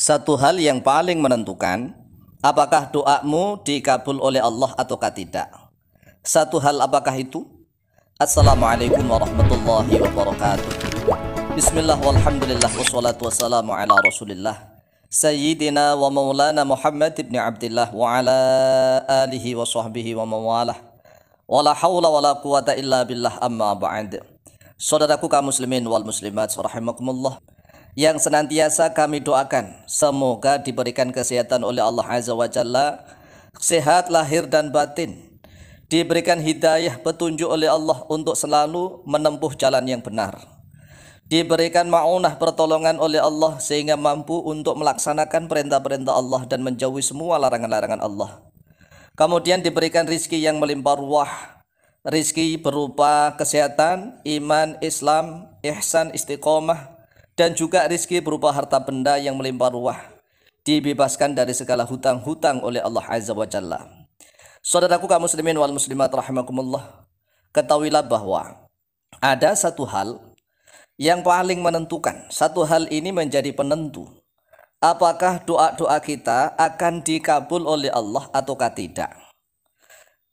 Satu hal yang paling menentukan apakah doamu dikabul oleh Allah ataukah tidak. Satu hal apakah itu? Assalamualaikum warahmatullahi wabarakatuh. Bismillah walhamdulillah wassalatu wassalamu ala rasulillah Sayyidina wa maulana Muhammad ibn Abdillah wa ala alihi wa sahbihi wa mawalah. Wala hawla wala quwata illa billah amma ba'd. Saudaraku kaum muslimin wal muslimat rahimakumullah, yang senantiasa kami doakan semoga diberikan kesehatan oleh Allah Azza wa Jalla, sehat lahir dan batin, diberikan hidayah petunjuk oleh Allah untuk selalu menempuh jalan yang benar, diberikan ma'unah pertolongan oleh Allah sehingga mampu untuk melaksanakan perintah-perintah Allah dan menjauhi semua larangan-larangan Allah. Kemudian diberikan rizki yang melimpah ruah, rizki berupa kesehatan, iman, Islam, ihsan, istiqomah, dan juga rizki berupa harta benda yang melimpah ruah, dibebaskan dari segala hutang-hutang oleh Allah Azza wa Jalla. Saudaraku kaum muslimin wal muslimat rahimakumullah, ketahuilah bahwa ada satu hal yang paling menentukan. Satu hal ini menjadi penentu apakah doa-doa kita akan dikabul oleh Allah ataukah tidak.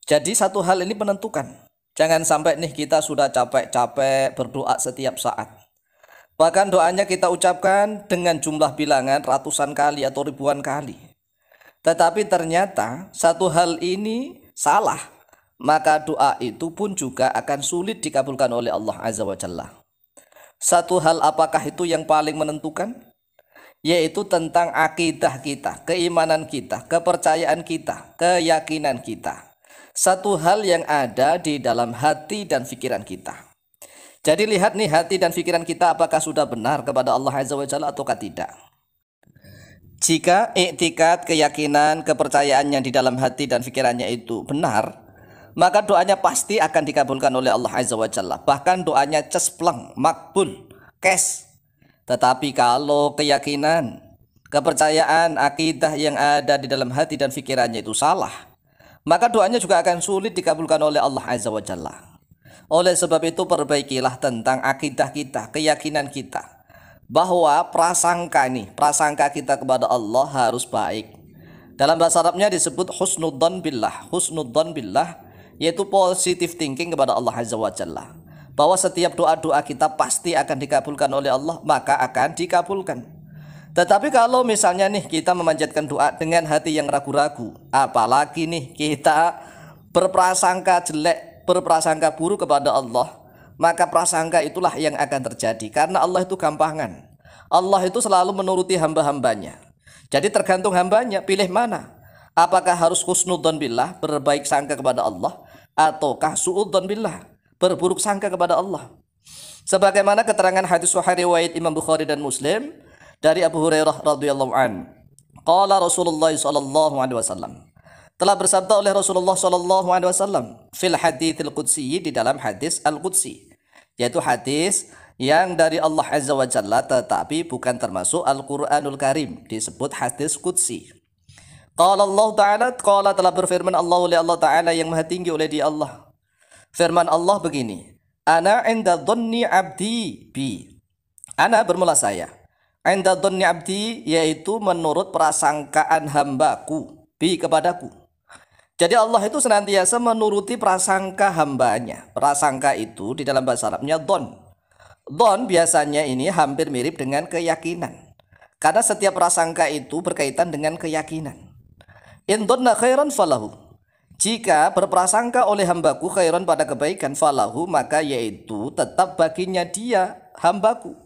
Jadi satu hal ini menentukan. Jangan sampai nih kita sudah capek-capek berdoa setiap saat, bahkan doanya kita ucapkan dengan jumlah bilangan ratusan kali atau ribuan kali, tetapi ternyata satu hal ini salah, maka doa itu pun juga akan sulit dikabulkan oleh Allah Azza wa Jalla. Satu hal apakah itu yang paling menentukan? Yaitu tentang akidah kita, keimanan kita, kepercayaan kita, keyakinan kita. Satu hal yang ada di dalam hati dan pikiran kita. Jadi lihat nih hati dan pikiran kita apakah sudah benar kepada Allah Azza wa Jalla ataukah tidak. Jika iktikad, keyakinan, kepercayaan yang di dalam hati dan pikirannya itu benar, maka doanya pasti akan dikabulkan oleh Allah Azza wa Jalla. Bahkan doanya cespleng, makbul, kes. Tetapi kalau keyakinan, kepercayaan, akidah yang ada di dalam hati dan pikirannya itu salah, maka doanya juga akan sulit dikabulkan oleh Allah Azza wa Jalla. Oleh sebab itu perbaikilah tentang akidah kita, keyakinan kita, bahwa prasangka kita kepada Allah harus baik. Dalam bahasa Arabnya disebut husnudzon billah. Husnudzon billah yaitu positive thinking kepada Allah Azza wa Jalla, bahwa setiap doa-doa kita pasti akan dikabulkan oleh Allah, maka akan dikabulkan. Tetapi kalau misalnya nih kita memanjatkan doa dengan hati yang ragu-ragu, apalagi nih kita berprasangka jelek, berprasangka buruk kepada Allah, maka prasangka itulah yang akan terjadi. Karena Allah itu gampangan, Allah itu selalu menuruti hamba-hambanya. Jadi tergantung hambanya pilih mana, apakah harus husnudzon billah, berbaik sangka kepada Allah, ataukah suudzon billah, berburuk sangka kepada Allah. Sebagaimana keterangan hadis sahih riwayat Imam Bukhari dan Muslim dari Abu Hurairah radhiyallahu an, qala Rasulullah sallallahu alaihi wasallam, telah bersabda oleh Rasulullah sallallahu alaihi wasallam fil haditsil qudsi, di dalam hadis al-qudsi, yaitu hadis yang dari Allah Azza wa Jalla tetapi bukan termasuk Al-Qur'anul Karim, disebut hadis qudsi. Qala Allah Ta'ala, qala telah berfirman Allah oleh Allah Ta'ala yang maha tinggi oleh dia Allah. Firman Allah begini, ana inda dhanni abdi bi. Ana bermula saya. Inda dhanni abdi yaitu menurut prasangkaan hambaku bi kepadaku. Jadi Allah itu senantiasa menuruti prasangka hambanya. Prasangka itu di dalam bahasa Arabnya dhon. Dhon biasanya ini hampir mirip dengan keyakinan, karena setiap prasangka itu berkaitan dengan keyakinan. In dhanna khairan falahu, jika berprasangka oleh hambaku khairan pada kebaikan, falahu maka yaitu tetap baginya dia hambaku.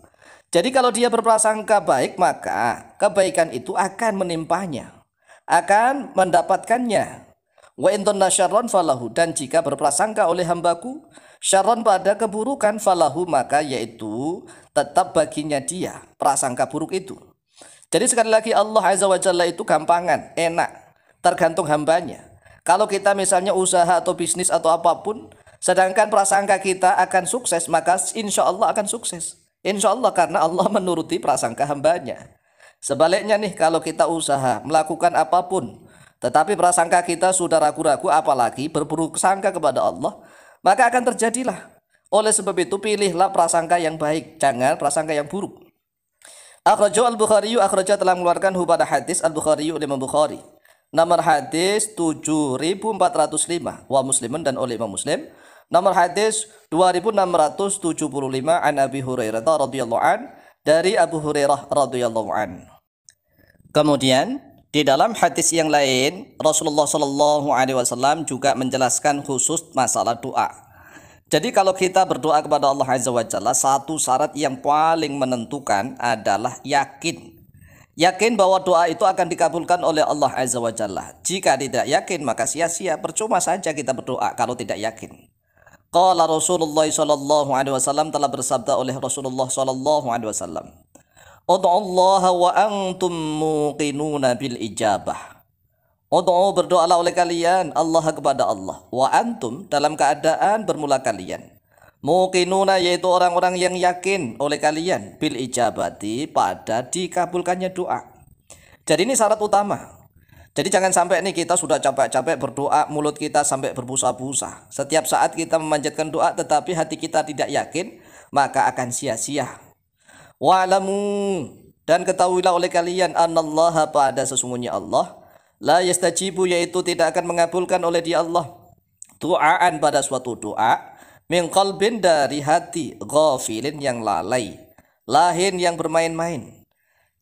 Jadi kalau dia berprasangka baik, maka kebaikan itu akan menimpanya, akan mendapatkannya. Wa in dhanna syarran falahu, dan jika berprasangka oleh hambaku syarran pada keburukan, falahu maka yaitu tetap baginya dia prasangka buruk itu. Jadi sekali lagi Allah Azza wa Jalla itu gampangan, enak, tergantung hambanya. Kalau kita misalnya usaha atau bisnis atau apapun, sedangkan prasangka kita akan sukses, maka insya Allah akan sukses. Insya Allah, karena Allah menuruti prasangka hambanya. Sebaliknya nih, kalau kita usaha melakukan apapun, tetapi prasangka kita sudah ragu-ragu, apalagi berburuk sangka kepada Allah, maka akan terjadilah. Oleh sebab itu pilihlah prasangka yang baik, jangan prasangka yang buruk. Akhrajahu al-Bukhari, akhraja telah mengeluarkan pada hadis al-Bukhari oleh Imam Bukhari. Nomor hadis 7405 wa Muslimun dan oleh Imam Muslim. Nomor hadis 2675 an Abi Hurairah radhiyallahu an, dari Abu Hurairah radhiyallahu an. Kemudian di dalam hadis yang lain Rasulullah Shallallahu alaihi wasallam juga menjelaskan khusus masalah doa. Jadi kalau kita berdoa kepada Allah Azza wa Jalla, satu syarat yang paling menentukan adalah yakin. Yakin bahwa doa itu akan dikabulkan oleh Allah Azza wa Jalla. Jika tidak yakin maka sia-sia, percuma saja kita berdoa kalau tidak yakin. Qala Rasulullah sallallahu alaihi wasallam, telah bersabda oleh Rasulullah sallallahu alaihi wasallam, "Ud'ullaha wa antum muqinuna bil ijabah." Ud'u, berdoalah oleh kalian Allah kepada Allah, wa antum, dalam keadaan bermula kalian, muqinuna, yaitu orang-orang yang yakin oleh kalian, bil ijabati, pada dikabulkannya doa. Jadi ini syarat utama. Jadi jangan sampai nih kita sudah capek-capek berdoa, mulut kita sampai berbusa-busa. Setiap saat kita memanjatkan doa tetapi hati kita tidak yakin, maka akan sia-sia. Wa'lamu, dan ketahuilah oleh kalian, anallaha, pada sesungguhnya Allah, la yastajibu, yaitu tidak akan mengabulkan oleh Dia Allah, duaan, pada suatu doa, min qalbin, dari hati, ghafilin, yang lalai, lahin, yang bermain-main.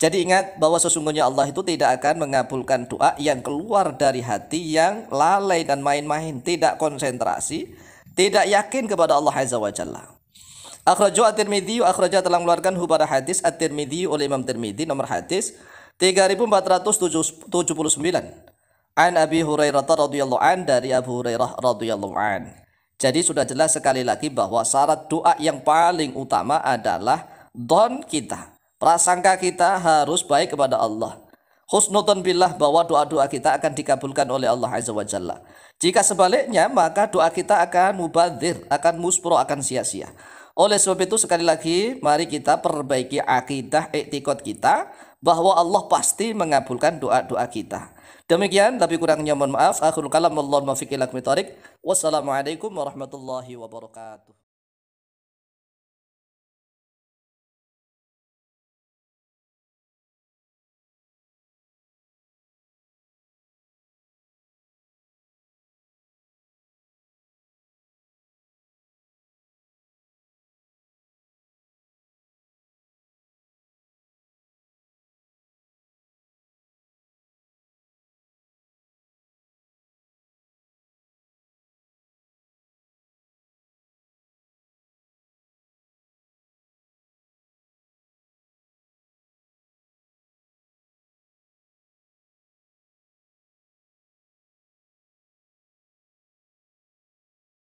Jadi ingat bahwa sesungguhnya Allah itu tidak akan mengabulkan doa yang keluar dari hati yang lalai dan main-main, tidak konsentrasi, tidak yakin kepada Allah Azza wa Jalla. Akhrajahu at-Tirmidzi, akhraja telah mengeluarkan pada hadis at-Tirmidzi oleh Imam Tirmidzi, nomor hadis 3479 an Abi Hurairah radhiyallahu an, dari Abu Hurairah radhiyallahu an. Jadi sudah jelas sekali lagi bahwa syarat doa yang paling utama adalah dhon kita, prasangka kita harus baik kepada Allah, husnudzon billah, bahwa doa-doa kita akan dikabulkan oleh Allah Azza wa Jalla. Jika sebaliknya maka doa kita akan mubadzir, akan muspro, akan sia-sia. Oleh sebab itu sekali lagi mari kita perbaiki akidah i'tiqad kita bahwa Allah pasti mengabulkan doa-doa kita. Demikian, lebih kurangnya mohon maaf. Akhirul kalam, wallahu muwaffiq ila aqwamit thoriq. Wassalamualaikum warahmatullahi wabarakatuh.